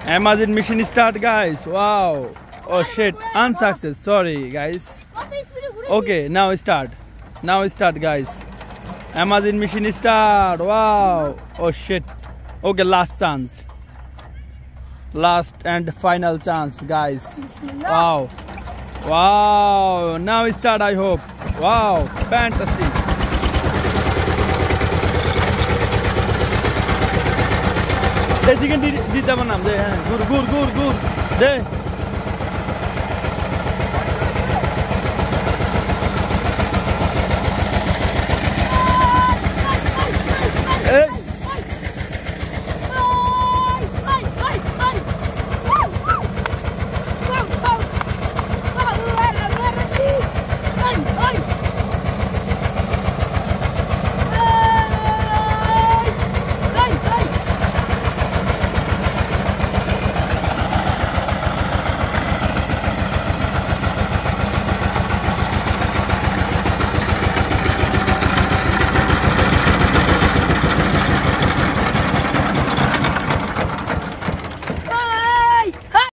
Amazon mission start, guys. Wow. Oh shit. Unsuccess. Sorry, guys. Okay, now start. Now start, guys. Amazon mission start. Wow. Oh shit. Okay, last chance. Last and final chance, guys. Wow. Wow. Now start, I hope. Wow. Fantastic. They can do that one. Good.